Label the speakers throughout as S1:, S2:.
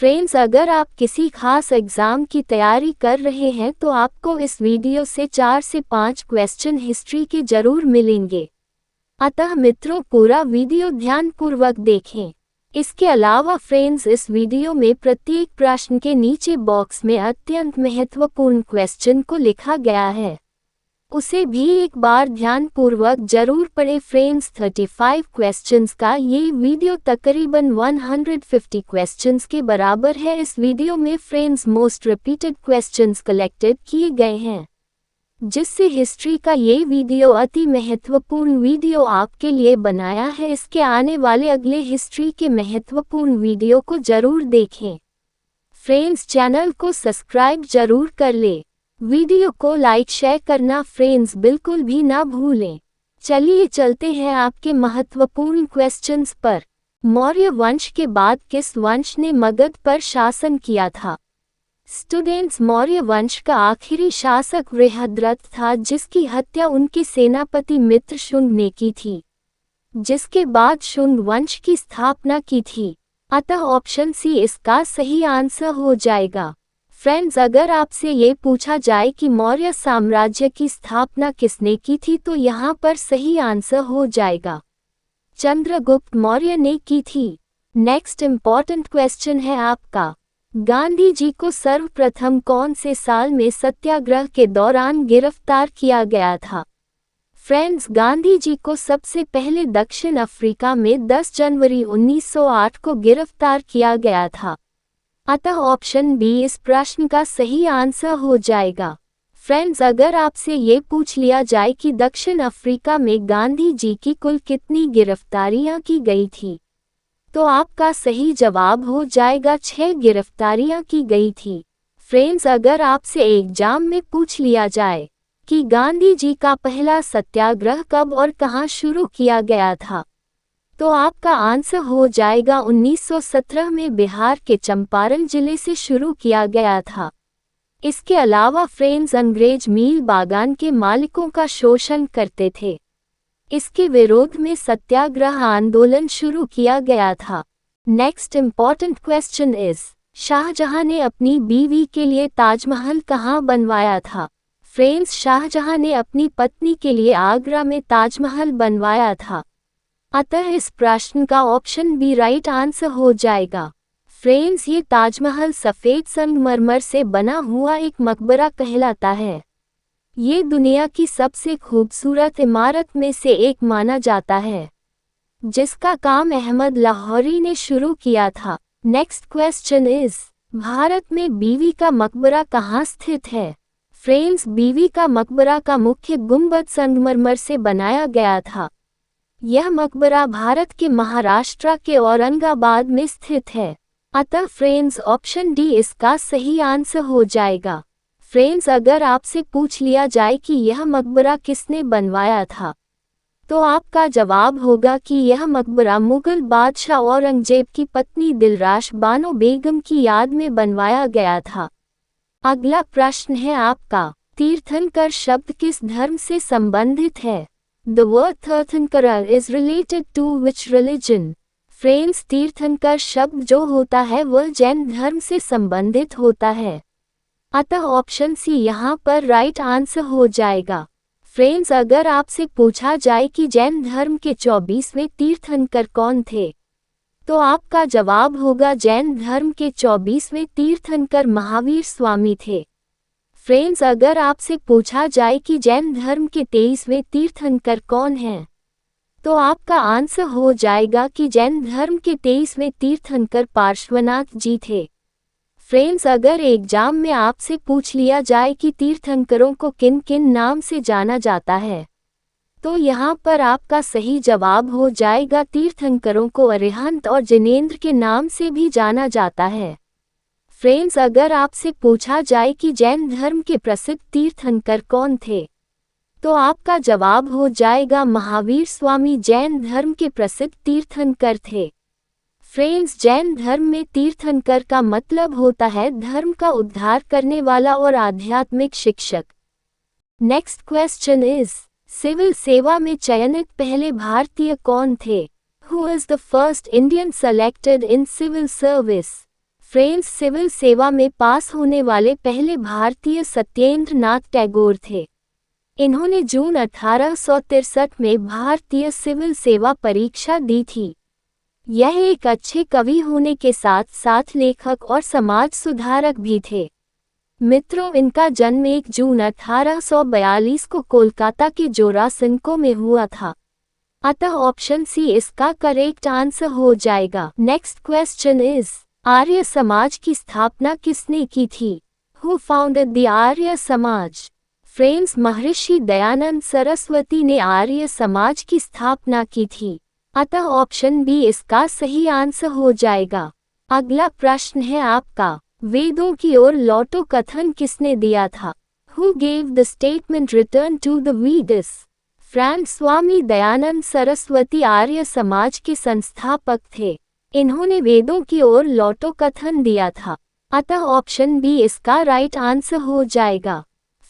S1: Friends, अगर आप किसी खास एग्ज़ाम की तैयारी कर रहे हैं तो आपको इस वीडियो से 4 से 5 क्वेश्चन हिस्ट्री के जरूर मिलेंगे। अतः मित्रों, पूरा वीडियो ध्यानपूर्वक देखें। इसके अलावा फ्रेंड्स, इस वीडियो में प्रत्येक प्रश्न के नीचे बॉक्स में अत्यंत महत्वपूर्ण क्वेश्चन को लिखा गया है, उसे भी एक बार ध्यानपूर्वक जरूर पढ़ें। फ्रेंड्स, 35 क्वेश्चंस का ये वीडियो तकरीबन 150 क्वेश्चंस के बराबर है। इस वीडियो में friends most repeated questions collected किए गए हैं, जिससे हिस्ट्री का ये वीडियो अति महत्वपूर्ण वीडियो आपके लिए बनाया है। इसके आने वाले अगले हिस्ट्री के महत्वपूर्ण वीडियो को जरूर देखें। फ्रेंड्स, चैनल को सब्सक्राइब जरूर कर ले, वीडियो को लाइक शेयर करना फ्रेंड्स बिल्कुल भी ना भूलें। चलिए चलते हैं आपके महत्वपूर्ण क्वेश्चंस पर। मौर्य वंश के बाद किस वंश ने मगध पर शासन किया था? स्टूडेंट्स, मौर्य वंश का आखिरी शासक बृहद्रथ था, जिसकी हत्या उनके सेनापति मित्रशुंग ने की थी, जिसके बाद शुंग वंश की स्थापना की थी। अतः ऑप्शन सी इसका सही आंसर हो जाएगा। फ्रेंड्स, अगर आपसे ये पूछा जाए कि मौर्य साम्राज्य की स्थापना किसने की थी, तो यहाँ पर सही आंसर हो जाएगा चंद्रगुप्त मौर्य ने की थी। नेक्स्ट इम्पॉर्टेंट क्वेश्चन है आपका, गांधी जी को सर्वप्रथम कौन से साल में सत्याग्रह के दौरान गिरफ्तार किया गया था? फ्रेंड्स, गांधी जी को सबसे पहले दक्षिण अफ्रीका में 10 जनवरी 1908 को गिरफ्तार किया गया था। अतः ऑप्शन बी इस प्रश्न का सही आंसर हो जाएगा। फ्रेंड्स, अगर आपसे ये पूछ लिया जाए कि दक्षिण अफ्रीका में गांधी जी की कुल कितनी गिरफ्तारियां की गई थी, तो आपका सही जवाब हो जाएगा 6 गिरफ्तारियां की गई थी। फ्रेंड्स, अगर आपसे एग्जाम में पूछ लिया जाए कि गांधी जी का पहला सत्याग्रह कब और कहां शुरू किया गया था, तो आपका आंसर हो जाएगा 1917 में बिहार के चंपारण जिले से शुरू किया गया था। इसके अलावा फ्रेंड्स, अंग्रेज मील बागान के मालिकों का शोषण करते थे, इसके विरोध में सत्याग्रह आंदोलन शुरू किया गया था। Next important question is, Shahjahan ने अपनी बीवी के लिए ताजमहल कहाँ बनवाया था? फ्रेंड्स, शाहजहां ने अपनी पत्नी के लिए आगरा में ताजमहल बनवाया था। अतः इस प्रश्न का ऑप्शन बी राइट आंसर हो जाएगा। फ्रेंड्स, ये ताजमहल सफ़ेद संगमरमर से बना हुआ एक मकबरा कहलाता है। ये दुनिया की सबसे खूबसूरत इमारत में से एक माना जाता है, जिसका काम अहमद लाहौरी ने शुरू किया था। नेक्स्ट क्वेश्चन इज, भारत में बीवी का मकबरा कहाँ स्थित है? फ्रेंड्स, बीवी का मकबरा का मुख्य गुंबद संगमरमर से बनाया गया था। यह मकबरा भारत के महाराष्ट्र के औरंगाबाद में स्थित है। अतः फ्रेंड्स, ऑप्शन डी इसका सही आंसर हो जाएगा। फ्रेंड्स, अगर आपसे पूछ लिया जाए कि यह मकबरा किसने बनवाया था, तो आपका जवाब होगा कि यह मकबरा मुगल बादशाह औरंगजेब की पत्नी दिलराश बानो बेगम की याद में बनवाया गया था। अगला प्रश्न है आपका, तीर्थंकर शब्द किस धर्म से संबंधित है? The word Tirthankara is related to which religion? Friends, तीर्थंकर शब्द जो होता है वह जैन धर्म से संबंधित होता है। अतः ऑप्शन सी यहाँ पर राइट आंसर हो जाएगा। फ्रेंड्स, अगर आपसे पूछा जाए कि जैन धर्म के 24वें तीर्थंकर कौन थे, तो आपका जवाब होगा जैन धर्म के 24वें तीर्थंकर महावीर स्वामी थे। फ्रेंड्स, अगर आपसे पूछा जाए कि जैन धर्म के 23वें तीर्थंकर कौन हैं, तो आपका आंसर हो जाएगा कि जैन धर्म के 23वें तीर्थंकर पार्श्वनाथ जी थे। फ्रेंड्स, अगर एग्जाम में आपसे पूछ लिया जाए कि तीर्थंकरों को किन किन नाम से जाना जाता है, तो यहाँ पर आपका सही जवाब हो जाएगा तीर्थंकरों को अरिहंत और जिनेंद्र के नाम से भी जाना जाता है। फ्रेंड्स, अगर आपसे पूछा जाए कि जैन धर्म के प्रसिद्ध तीर्थंकर कौन थे, तो आपका जवाब हो जाएगा महावीर स्वामी जैन धर्म के प्रसिद्ध तीर्थंकर थे। फ्रेंड्स, जैन धर्म में तीर्थंकर का मतलब होता है धर्म का उद्धार करने वाला और आध्यात्मिक शिक्षक। नेक्स्ट क्वेश्चन इज, सिविल सेवा में चयनित पहले भारतीय कौन थे? Who is the first Indian selected in civil service? French civil सेवा में पास होने वाले पहले भारतीय सत्येंद्र नाथ टैगोर थे। इन्होंने जून 1863 में भारतीय सिविल सेवा परीक्षा दी थी। यह एक अच्छे कवि होने के साथ साथ लेखक और समाज सुधारक भी थे। मित्रों, इनका जन्म 1 जून 1842 को कोलकाता के जोरासिंको में हुआ था। अतः ऑप्शन सी इसका करेक्ट आंसर हो जाएगा। Next question is, Arya Samaj की स्थापना किसने की थी? Who founded the Arya Samaj? Friends, Maharshi Dayanand Saraswati ने आर्य समाज की स्थापना की थी। अतः ऑप्शन बी इसका सही आंसर हो जाएगा। अगला प्रश्न है आपका, वेदों की ओर लौटो कथन किसने दिया था? Who gave the statement return to the Vedas? Friends, Swami Dayanand Saraswati Arya Samaj के संस्थापक थे। इन्होंने वेदों की ओर लौटो कथन दिया था। अतः ऑप्शन बी इसका राइट आंसर हो जाएगा।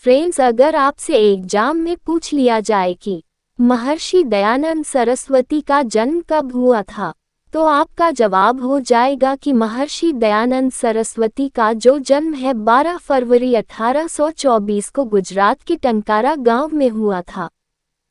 S1: फ्रेंड्स, अगर आपसे एग्जाम में पूछ लिया जाए कि महर्षि दयानंद सरस्वती का जन्म कब हुआ था, तो आपका जवाब हो जाएगा कि महर्षि दयानंद सरस्वती का जो जन्म है 12 फरवरी 1824 को गुजरात के टंकारा गांव में हुआ था।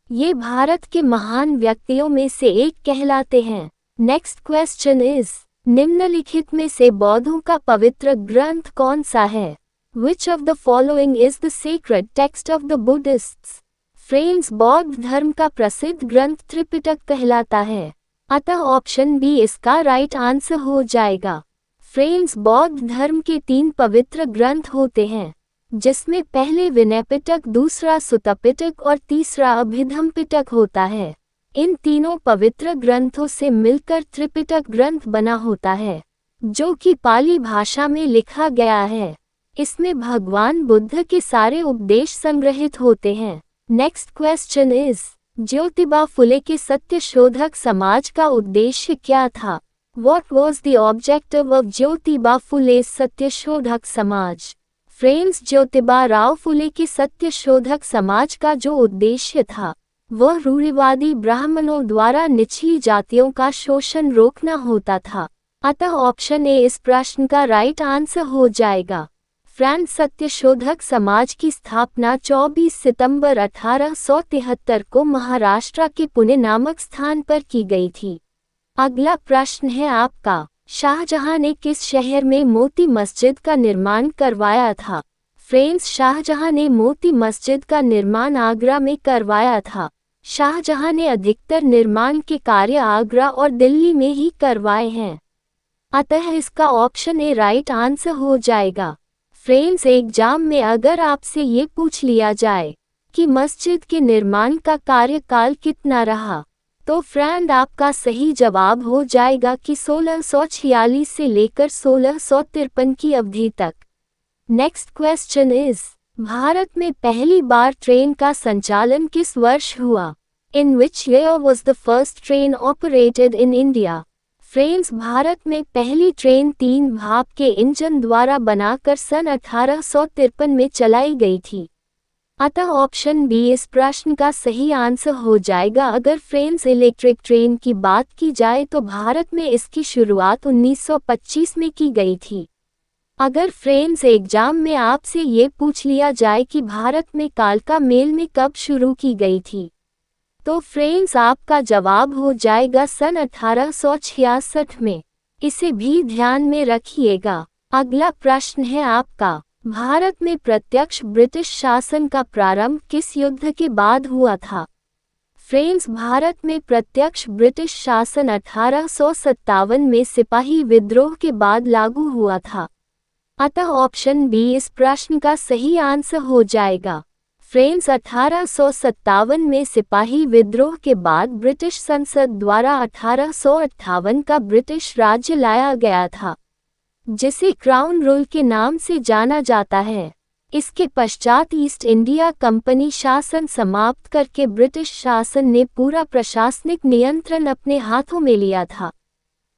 S1: ये भारत के महान व्यक्तियों में से एक कहलाते हैं। नेक्स्ट क्वेश्चन इज, निम्नलिखित में से बौद्धों का पवित्र ग्रंथ कौन सा है? Which of the following is the sacred text of the Buddhists? Friends, बौद्ध धर्म का प्रसिद्ध ग्रंथ त्रिपिटक कहलाता है। अतः ऑप्शन बी इसका राइट आंसर हो जाएगा। फ्रेंड्स, बौद्ध धर्म के 3 पवित्र ग्रंथ होते हैं, जिसमें पहले विनय पिटक, दूसरा सुत्ता पिटक और तीसरा अभिधम्म पिटक होता है। इन तीनों पवित्र ग्रंथों से मिलकर त्रिपिटक ग्रंथ बना होता है, जो कि पाली भाषा में लिखा गया है। इसमें भगवान बुद्ध के सारे उपदेश संग्रहित होते हैं। Next question is, Jyotiba Phule के सत्यशोधक समाज का उद्देश्य क्या था? What was the objective of Jyotiba Phule Satyashodhak Samaj? Friends, Jyotiba Rao फुले के सत्यशोधक समाज का जो उद्देश्य था, वह रूढ़िवादी ब्राह्मणों द्वारा निचली जातियों का शोषण रोकना होता था। अतः ऑप्शन ए इस प्रश्न का राइट आंसर हो जाएगा। फ्रेंड्स, सत्यशोधक समाज की स्थापना 24 सितंबर 1873 को महाराष्ट्र के पुणे नामक स्थान पर की गई थी। अगला प्रश्न है आपका, शाहजहां ने किस शहर में मोती मस्जिद का निर्माण करवाया था? फ्रेंड्स, शाहजहां ने मोती मस्जिद का निर्माण आगरा में करवाया था। शाहजहां ने अधिकतर निर्माण के कार्य आगरा और दिल्ली में ही करवाए हैं। अतः इसका ऑप्शन ए राइट आंसर हो जाएगा। फ्रेंड्स, एग्जाम में अगर आपसे ये पूछ लिया जाए कि मस्जिद के निर्माण का कार्यकाल कितना रहा, तो फ्रेंड आपका सही जवाब हो जाएगा कि 1646 से लेकर 1653 की अवधि तक। नेक्स्ट क्वेश्चन इज, भारत में पहली बार ट्रेन का संचालन किस वर्ष हुआ? In which year was the first train operated in India? Friends, Bharat में पहली ट्रेन 3 भाप के इंजन द्वारा बनाकर सन 1853 में चलाई गई थी। अतः ऑप्शन बी इस प्रश्न का सही आंसर हो जाएगा। अगर फ्रेंड्स इलेक्ट्रिक ट्रेन की बात की जाए तो भारत में इसकी शुरुआत 1925 में की गई थी। अगर फ्रेंड्स एग्जाम में आपसे ये पूछ लिया जाए कि भारत में कालका मेल में कब शुरू की गई थी, तो फ्रेंड्स आपका जवाब हो जाएगा सन 1866 में। इसे भी ध्यान में रखिएगा। अगला प्रश्न है आपका, भारत में प्रत्यक्ष ब्रिटिश शासन का प्रारंभ किस युद्ध के बाद हुआ था? फ्रेंड्स, भारत में प्रत्यक्ष ब्रिटिश शासन 1857 में सिपाही विद्रोह के बाद लागू हुआ था। अतः ऑप्शन बी इस प्रश्न का सही आंसर हो जाएगा। फ्रेंड्स, 1857 में सिपाही विद्रोह के बाद ब्रिटिश संसद द्वारा 1858 का ब्रिटिश राज्य लाया गया था, जिसे क्राउन रूल के नाम से जाना जाता है। इसके पश्चात ईस्ट इंडिया कंपनी शासन समाप्त करके ब्रिटिश शासन ने पूरा प्रशासनिक नियंत्रण अपने हाथों में लिया था।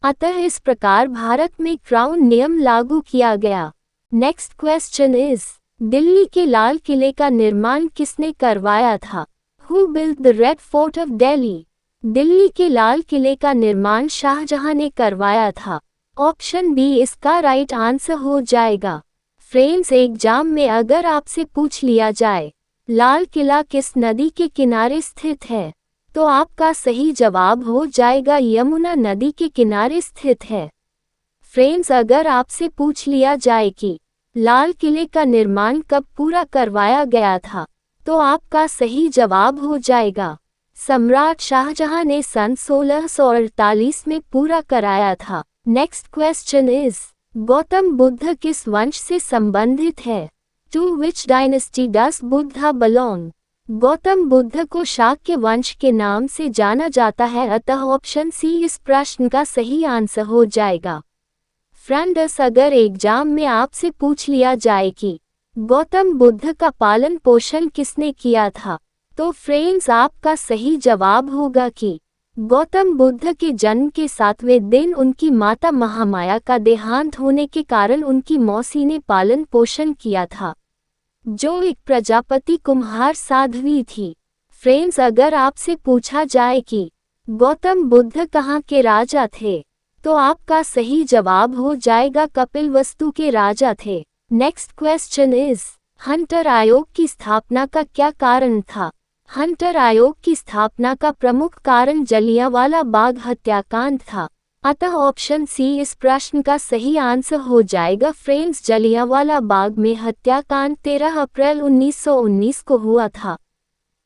S1: अतः इस प्रकार भारत में क्राउन नियम लागू किया गया। नेक्स्ट क्वेश्चन इज, दिल्ली के लाल किले का निर्माण किसने करवाया था? Who built the red fort of Delhi? Delhi के लाल किले का निर्माण शाहजहां ने करवाया था। ऑप्शन बी इसका राइट आंसर हो जाएगा। फ्रेंड्स, एग्जाम में अगर आपसे पूछ लिया जाए लाल किला किस नदी के किनारे स्थित है, तो आपका सही जवाब हो जाएगा यमुना नदी के किनारे स्थित है। फ्रेंड्स, अगर आपसे पूछ लिया जाए कि लाल किले का निर्माण कब पूरा करवाया गया था, तो आपका सही जवाब हो जाएगा सम्राट शाहजहां ने सन 1648 में पूरा कराया था। Next question is, Gautam Buddh किस वंश से संबंधित है? To which dynasty does Buddha belong? Gautam Buddh को शाक्य वंश के नाम से जाना जाता है, अतः ऑप्शन सी इस प्रश्न का सही आंसर हो जाएगा। फ्रेंड्स, अगर एग्जाम में आपसे पूछ लिया जाए कि गौतम बुद्ध का पालन पोषण किसने किया था, तो फ्रेंड्स आपका सही जवाब होगा कि गौतम बुद्ध के जन्म के 7वें दिन उनकी माता महामाया का देहांत होने के कारण उनकी मौसी ने पालन पोषण किया था, जो एक प्रजापति कुम्हार साध्वी थी। फ्रेंड्स, अगर आपसे पूछा जाए कि गौतम बुद्ध कहाँ के राजा थे, तो आपका सही जवाब हो जाएगा कपिलवस्तु के राजा थे। नेक्स्ट क्वेश्चन इज, हंटर आयोग की स्थापना का क्या कारण था? हंटर आयोग की स्थापना का प्रमुख कारण जलियांवाला बाग हत्याकांड था, अतः ऑप्शन सी इस प्रश्न का सही आंसर हो जाएगा। फ्रेंड्स, जलियांवाला बाग में हत्याकांड 13 अप्रैल 1919 को हुआ था।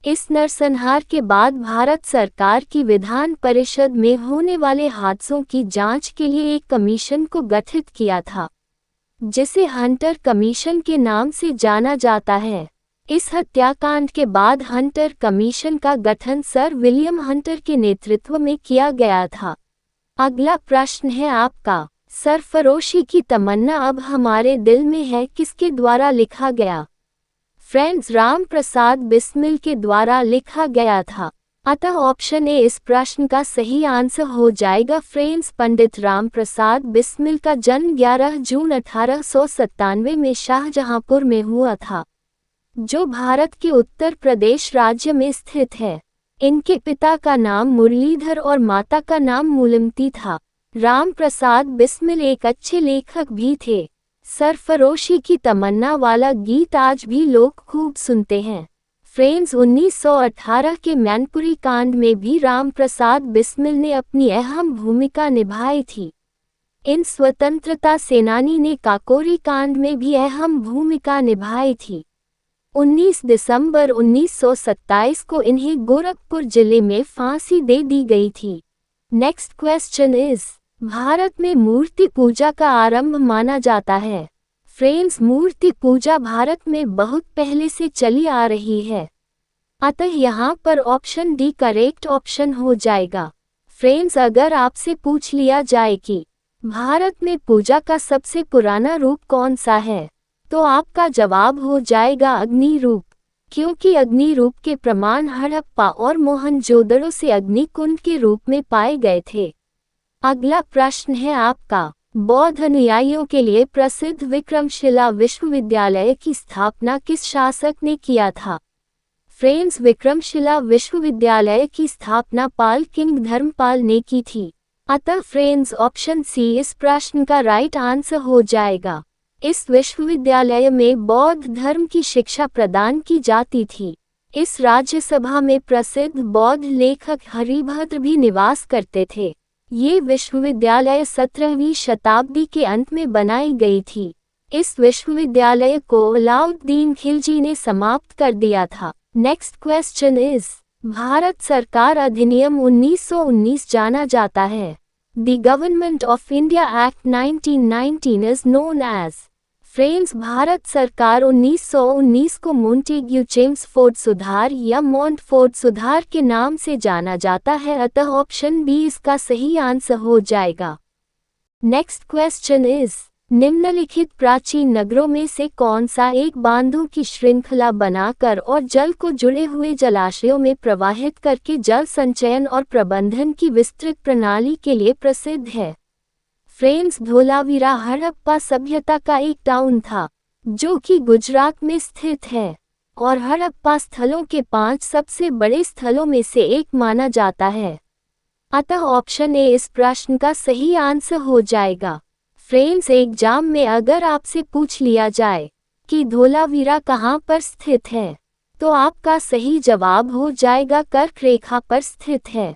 S1: इस नरसंहार के बाद भारत सरकार की विधान परिषद में होने वाले हादसों की जांच के लिए एक कमीशन को गठित किया था, जिसे हंटर कमीशन के नाम से जाना जाता है। इस हत्याकांड के बाद हंटर कमीशन का गठन सर विलियम हंटर के नेतृत्व में किया गया था। अगला प्रश्न है आपका, सरफरोशी की तमन्ना अब हमारे दिल में है किसके द्वारा लिखा गया? फ्रेंड्स, राम प्रसाद बिस्मिल के द्वारा लिखा गया था, अतः ऑप्शन ए इस प्रश्न का सही आंसर हो जाएगा। फ्रेंड्स, पंडित राम प्रसाद बिस्मिल का जन्म 11 जून 1897 में शाहजहांपुर में हुआ था, जो भारत के उत्तर प्रदेश राज्य में स्थित है। इनके पिता का नाम मुरलीधर और माता का नाम मूलमती था। राम प्रसाद बिस्मिल एक अच्छे लेखक भी थे। सरफरोशी की तमन्ना वाला गीत आज भी लोग खूब सुनते हैं। फ्रेंड्स, 1918 के मैनपुरी कांड में भी राम प्रसाद बिस्मिल ने अपनी अहम भूमिका निभाई थी। इन स्वतंत्रता सेनानी ने काकोरी कांड में भी अहम भूमिका निभाई थी। 19 दिसंबर 1927 को इन्हें गोरखपुर जिले में फांसी दे दी गई थी। नेक्स्ट क्वेश्चन इज, भारत में मूर्ति पूजा का आरंभ माना जाता है? फ्रेंड्स, मूर्ति पूजा भारत में बहुत पहले से चली आ रही है, अतः यहाँ पर ऑप्शन डी करेक्ट ऑप्शन हो जाएगा। फ्रेंड्स, अगर आपसे पूछ लिया जाए कि भारत में पूजा का सबसे पुराना रूप कौन सा है, तो आपका जवाब हो जाएगा अग्नि रूप, क्योंकि अग्नि रूप के प्रमाण हड़प्पा और मोहनजोदड़ो से अग्नि कुंड के रूप में पाए गए थे। अगला प्रश्न है आपका, बौद्ध अनुयायियों के लिए प्रसिद्ध विक्रमशिला विश्वविद्यालय की स्थापना किस शासक ने किया था? फ्रेंड्स, विक्रमशिला विश्वविद्यालय की स्थापना पाल किंग धर्मपाल ने की थी, अतः फ्रेंड्स ऑप्शन सी इस प्रश्न का राइट आंसर हो जाएगा। इस विश्वविद्यालय में बौद्ध धर्म की शिक्षा प्रदान की जाती थी। इस राज्यसभा में प्रसिद्ध बौद्ध लेखक हरिभद्र भी निवास करते थे। ये विश्वविद्यालय 17वीं शताब्दी के अंत में बनाई गई थी। इस विश्वविद्यालय को अलाउद्दीन खिलजी ने समाप्त कर दिया था। नेक्स्ट क्वेश्चन इज, भारत सरकार अधिनियम 1919 जाना जाता है। The government of India act 1919 is known as. Friends, Bharat सरकार 1919 को मोंटेग्यू चेम्सफोर्ड सुधार या मोंटफोर्ड सुधार के नाम से जाना जाता है, अतः ऑप्शन बी इसका सही आंसर हो जाएगा। नेक्स्ट क्वेश्चन इज, निम्नलिखित प्राचीन नगरों में से कौन सा एक बांधों की श्रृंखला बनाकर और जल को जुड़े हुए जलाशयों में प्रवाहित करके जल संचयन और प्रबंधन की विस्तृत प्रणाली के लिए प्रसिद्ध है? फ्रेंड्स, धोलावीरा हड़प्पा सभ्यता का एक टाउन था, जो कि गुजरात में स्थित है और हड़प्पा स्थलों के 5 सबसे बड़े स्थलों में से एक माना जाता है, अतः ऑप्शन ए इस प्रश्न का सही आंसर हो जाएगा। फ्रेंड्स, एग्जाम में अगर आपसे पूछ लिया जाए कि धोलावीरा कहाँ पर स्थित है, तो आपका सही जवाब हो जाएगा कर्क रेखा पर स्थित है।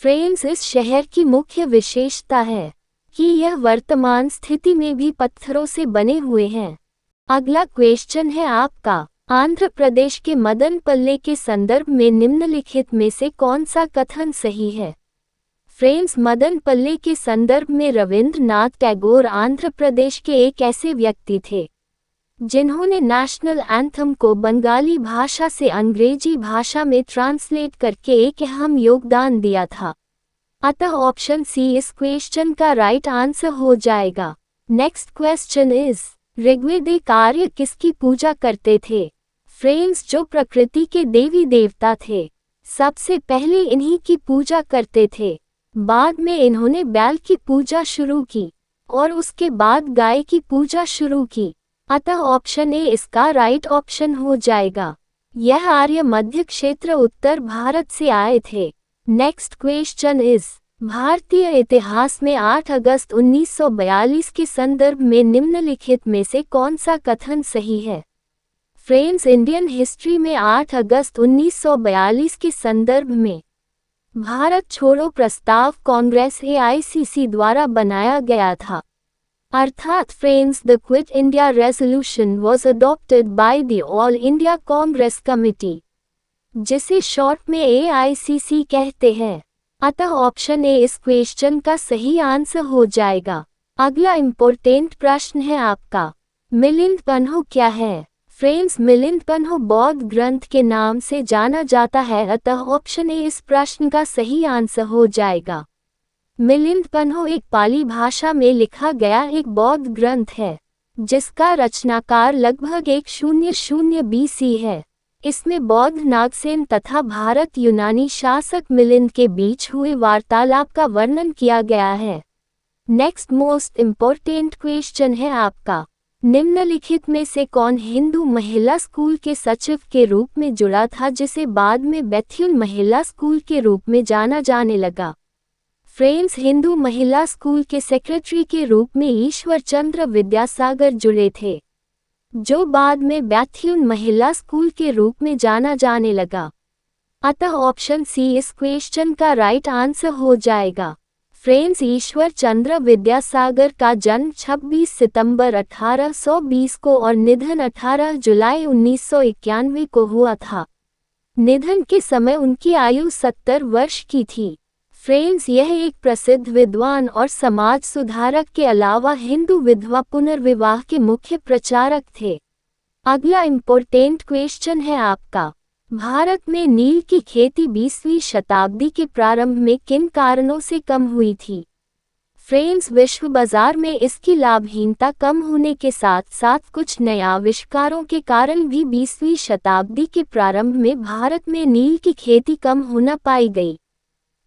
S1: फ्रेंड्स, इस शहर की मुख्य विशेषता है कि यह वर्तमान स्थिति में भी पत्थरों से बने हुए हैं। अगला क्वेश्चन है आपका, आंध्र प्रदेश के मदनपल्ले के संदर्भ में निम्नलिखित में से कौन सा कथन सही है? फ्रेंड्स, मदनपल्ले के संदर्भ में रविंद्रनाथ टैगोर आंध्र प्रदेश के एक ऐसे व्यक्ति थे जिन्होंने नेशनल एंथम को बंगाली भाषा से अंग्रेजी भाषा में ट्रांसलेट करके एक अहम योगदान दिया था। अतः ऑप्शन सी इस क्वेश्चन का राइट आंसर हो जाएगा। नेक्स्ट क्वेश्चन इज, ऋग्वेदिक आर्य किसकी पूजा करते थे? फ्रेंड्स, जो प्रकृति के देवी देवता थे, सबसे पहले इन्हीं की पूजा करते थे। बाद में इन्होंने बैल की पूजा शुरू की और उसके बाद गाय की पूजा शुरू की। अतः ऑप्शन ए इसका राइट ऑप्शन हो जाएगा। यह आर्य मध्य क्षेत्र उत्तर भारत से आए थे। नेक्स्ट क्वेश्चन इज, भारतीय इतिहास में 8 अगस्त 1942 के संदर्भ में निम्नलिखित में से कौन सा कथन सही है? फ्रेंड्स, इंडियन हिस्ट्री में 8 अगस्त 1942 के संदर्भ में भारत छोड़ो प्रस्ताव कांग्रेस AICC द्वारा बनाया गया था। अर्थात friends, the quit India resolution was adopted by the all India Congress committee, जिसे शॉर्ट में AICC कहते हैं। अतः ऑप्शन ए इस क्वेश्चन का सही आंसर हो जाएगा। अगला इम्पोर्टेंट प्रश्न है आपका, मिलिंद पन्हो क्या है? फ्रेंड्स, मिलिंद पन्हो बौद्ध ग्रंथ के नाम से जाना जाता है। अतः ऑप्शन ए इस प्रश्न का सही आंसर हो जाएगा। मिलिंद पन्हो एक पाली भाषा में लिखा गया एक बौद्ध ग्रंथ है, जिसका रचनाकार लगभग 100 BC है। इसमें बौद्ध नागसेन तथा भारत यूनानी शासक मिलिंद के बीच हुए वार्तालाप का वर्णन किया गया है। नेक्स्ट मोस्ट इम्पोर्टेंट क्वेश्चन है आपका, निम्नलिखित में से कौन हिंदू महिला स्कूल के सचिव के रूप में जुड़ा था, जिसे बाद में बैथ्यून महिला स्कूल के रूप में जाना जाने लगा? फ्रेंड्स, हिंदू महिला स्कूल के सेक्रेटरी के रूप में ईश्वर चंद्र विद्यासागर जुड़े थे, जो बाद में बैथ्यून महिला स्कूल के रूप में जाना जाने लगा। अतः ऑप्शन सी इस क्वेश्चन का राइट आंसर हो जाएगा। फ्रेंड्स, ईश्वर चंद्र विद्यासागर का जन्म 26 सितंबर 1820 को और निधन 18 जुलाई 1991 को हुआ था। निधन के समय उनकी आयु 70 वर्ष की थी। फ्रेंड्स, यह एक प्रसिद्ध विद्वान और समाज सुधारक के अलावा हिंदू विधवा पुनर्विवाह के मुख्य प्रचारक थे। अगला इम्पोर्टेंट क्वेश्चन है आपका, भारत में नील की खेती 20वीं शताब्दी के प्रारंभ में किन कारणों से कम हुई थी? फ्रेंड्स, विश्व बाजार में इसकी लाभहीनता कम होने के साथ साथ कुछ नए आविष्कारों के कारण भी 20वीं शताब्दी के प्रारंभ में भारत में नील की खेती कम होना पाई गई।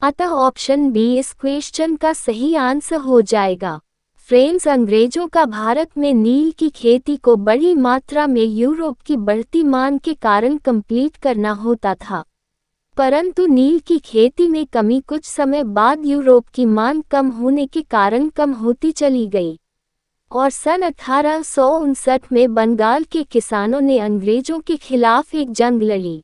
S1: अतः ऑप्शन बी इस क्वेश्चन का सही आंसर हो जाएगा। फ्रेंड्स, अंग्रेजों का भारत में नील की खेती को बड़ी मात्रा में यूरोप की बढ़ती मांग के कारण कंप्लीट करना होता था, परंतु नील की खेती में कमी कुछ समय बाद यूरोप की मांग कम होने के कारण कम होती चली गई और सन 1859 में बंगाल के किसानों ने अंग्रेजों के खिलाफ एक जंग लड़ी,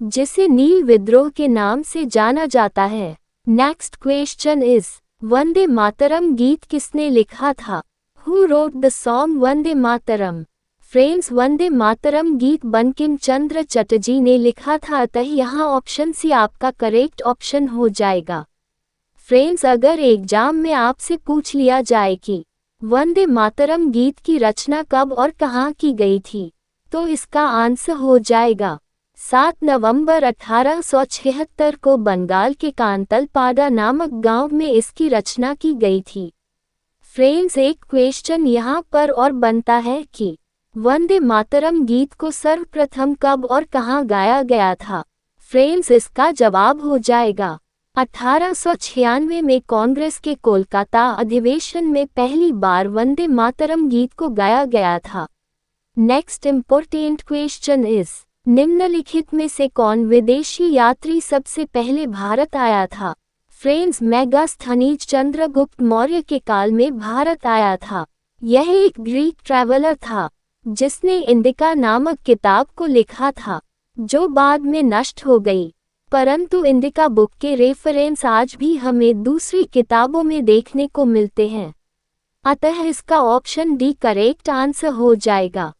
S1: जिसे नील विद्रोह के नाम से जाना जाता है। Next question is, Vande Mataram गीत किसने लिखा था? Who wrote the song Vande Mataram? Friends, Vande Mataram गीत बंकिम चंद्र चटर्जी ने लिखा था, अतः यहाँ ऑप्शन सी आपका करेक्ट ऑप्शन हो जाएगा। फ्रेंड्स, अगर एग्जाम में आपसे पूछ लिया जाए कि वंदे मातरम गीत की रचना कब और कहाँ की गई थी, तो इसका आंसर हो जाएगा 7 नवंबर 1876 को बंगाल के कांतलपाड़ा नामक गांव में इसकी रचना की गई थी। फ्रेंड्स, एक क्वेश्चन यहाँ पर और बनता है कि वंदे मातरम गीत को सर्वप्रथम कब और कहाँ गाया गया था? फ्रेंड्स, इसका जवाब हो जाएगा 1896 में कांग्रेस के कोलकाता अधिवेशन में पहली बार वंदे मातरम गीत को गाया गया था। नेक्स्ट इम्पोर्टेंट क्वेश्चन इज, निम्नलिखित में से कौन विदेशी यात्री सबसे पहले भारत आया था? फ्रेंड्स, मेगास्थनीज चंद्रगुप्त मौर्य के काल में भारत आया था। यह एक ग्रीक ट्रैवलर था जिसने इंडिका नामक किताब को लिखा था, जो बाद में नष्ट हो गई। परंतु इंडिका बुक के रेफरेंस आज भी हमें दूसरी किताबों में देखने को मिलते हैं। अतः इसका ऑप्शन डी करेक्ट आंसर हो जाएगा।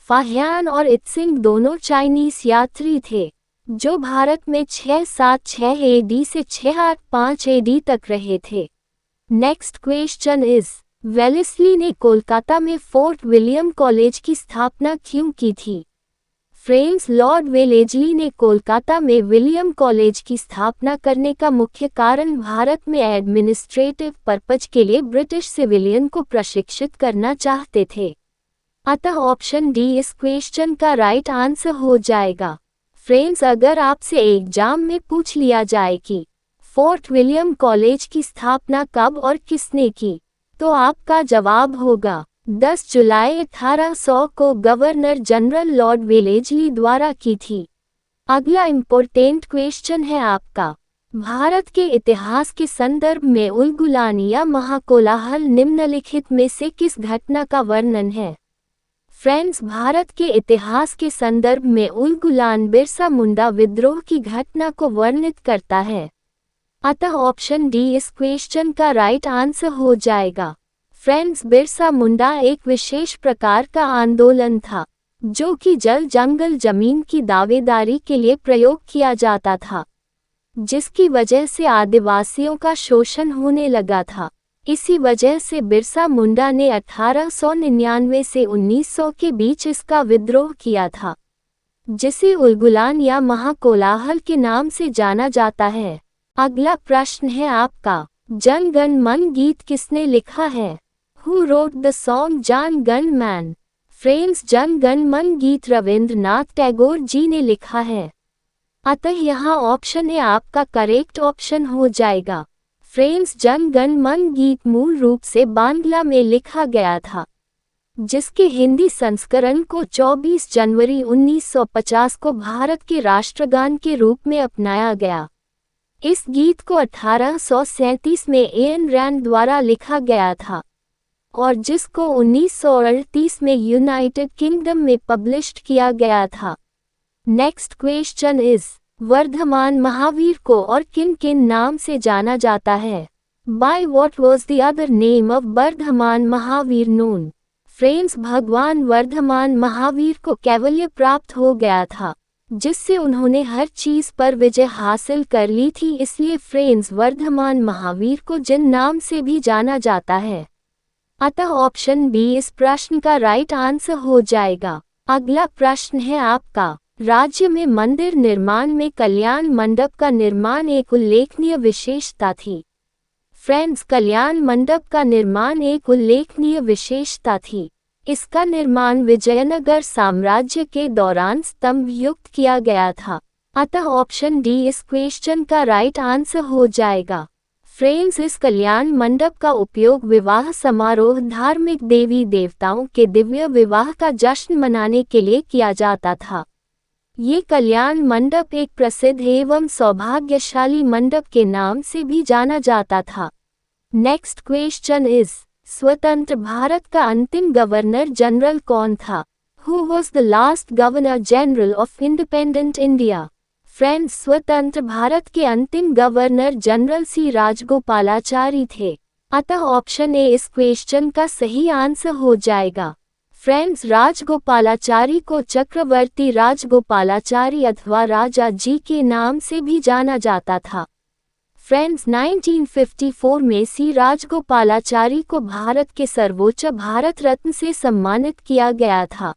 S1: फाहियान और इत्सिंग दोनों चाइनीज यात्री थे जो भारत में 676 एडी से 685 एडी तक रहे थे। नेक्स्ट क्वेश्चन इज, वेलेस्ली ने कोलकाता में फोर्ट विलियम कॉलेज की स्थापना क्यों की थी? फ्रेंड्स, लॉर्ड वेलेस्ली ने कोलकाता में विलियम कॉलेज की स्थापना करने का मुख्य कारण भारत में एडमिनिस्ट्रेटिव पर्पज के लिए ब्रिटिश सिविलियन को प्रशिक्षित करना चाहते थे। अतः ऑप्शन डी इस क्वेश्चन का राइट आंसर हो जाएगा। फ्रेंड्स, अगर आपसे एग्जाम में पूछ लिया जाए कि फोर्ट विलियम कॉलेज की स्थापना कब और किसने की, तो आपका जवाब होगा 10 जुलाई 1800 को गवर्नर जनरल लॉर्ड वेलेस्ली द्वारा की थी। अगला इम्पोर्टेंट क्वेश्चन है आपका, भारत के इतिहास के संदर्भ में उलगुलान या महाकोलाहल निम्नलिखित में से किस घटना का वर्णन है? फ्रेंड्स, भारत के इतिहास के संदर्भ में उलगुलान बिरसा मुंडा विद्रोह की घटना को वर्णित करता है। अतः ऑप्शन डी इस क्वेश्चन का राइट आंसर हो जाएगा। फ्रेंड्स, बिरसा मुंडा एक विशेष प्रकार का आंदोलन था जो कि जल जंगल जमीन की दावेदारी के लिए प्रयोग किया जाता था, जिसकी वजह से आदिवासियों का शोषण होने लगा था। इसी वजह से बिरसा मुंडा ने 1899 से 1900 के बीच इसका विद्रोह किया था, जिसे उलगुलान या महाकोलाहल के नाम से जाना जाता है। अगला प्रश्न है आपका, जन गण मन गीत किसने लिखा है? Who wrote the song Jana Gana मन? फ्रेंड्स, जन गण मन गीत रविंद्रनाथ टैगोर जी ने लिखा है। अतः यहाँ ऑप्शन ए आपका करेक्ट ऑप्शन हो जाएगा। फ्रेंड्स, जन गण मन गीत मूल रूप से बांग्ला में लिखा गया था, जिसके हिंदी संस्करण को 24 जनवरी 1950 को भारत के राष्ट्रगान के रूप में अपनाया गया। इस गीत को 1837 में एन रैंड द्वारा लिखा गया था और जिसको 1938 में यूनाइटेड किंगडम में पब्लिश्ड किया गया था। Next question is, Vardhaman Mahavir को और किन किन नाम से जाना जाता है? By what was the other name of Vardhaman Mahavir known? Friends, भगवान वर्धमान महावीर को कैवल्य प्राप्त हो गया था, जिससे उन्होंने हर चीज पर विजय हासिल कर ली थी। इसलिए फ्रेंड्स, वर्धमान महावीर को जिन नाम से भी जाना जाता है। अतः ऑप्शन बी इस प्रश्न का राइट आंसर हो जाएगा। अगला प्रश्न है आपका, राज्य में मंदिर निर्माण में कल्याण मंडप का निर्माण एक उल्लेखनीय विशेषता थी। फ्रेंड्स, कल्याण मंडप का निर्माण एक उल्लेखनीय विशेषता थी। इसका निर्माण विजयनगर साम्राज्य के दौरान स्तंभ युक्त किया गया था। अतः ऑप्शन डी इस क्वेश्चन का राइट आंसर हो जाएगा। फ्रेंड्स, इस कल्याण मंडप का उपयोग विवाह समारोह, धार्मिक देवी देवताओं के दिव्य विवाह का जश्न मनाने के लिए किया जाता था। ये कल्याण मंडप एक प्रसिद्ध एवं सौभाग्यशाली मंडप के नाम से भी जाना जाता था। नेक्स्ट क्वेश्चन इज, स्वतंत्र भारत का अंतिम गवर्नर जनरल कौन था? Who was the last governor general of independent India? Friends, स्वतंत्र भारत के अंतिम गवर्नर जनरल सी राजगोपालाचारी थे। अतः ऑप्शन ए इस क्वेश्चन का सही आंसर हो जाएगा। फ्रेंड्स, राजगोपालाचारी को चक्रवर्ती राजगोपालाचारी अथवा राजा जी के नाम से भी जाना जाता था। फ्रेंड्स, 1954 में सी राजगोपालाचारी को भारत के सर्वोच्च भारत रत्न से सम्मानित किया गया था।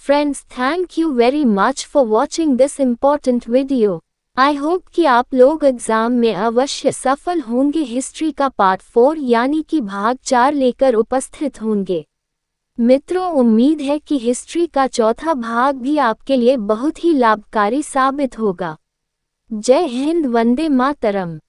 S1: Friends, thank you very much for watching this important video. I hope कि आप लोग एग्जाम में अवश्य सफल होंगे। हिस्ट्री का पार्ट 4 यानी कि भाग 4 लेकर उपस्थित होंगे। मित्रों, उम्मीद है कि हिस्ट्री का चौथा भाग भी आपके लिए बहुत ही लाभकारी साबित होगा। जय हिंद, वंदे मातरम।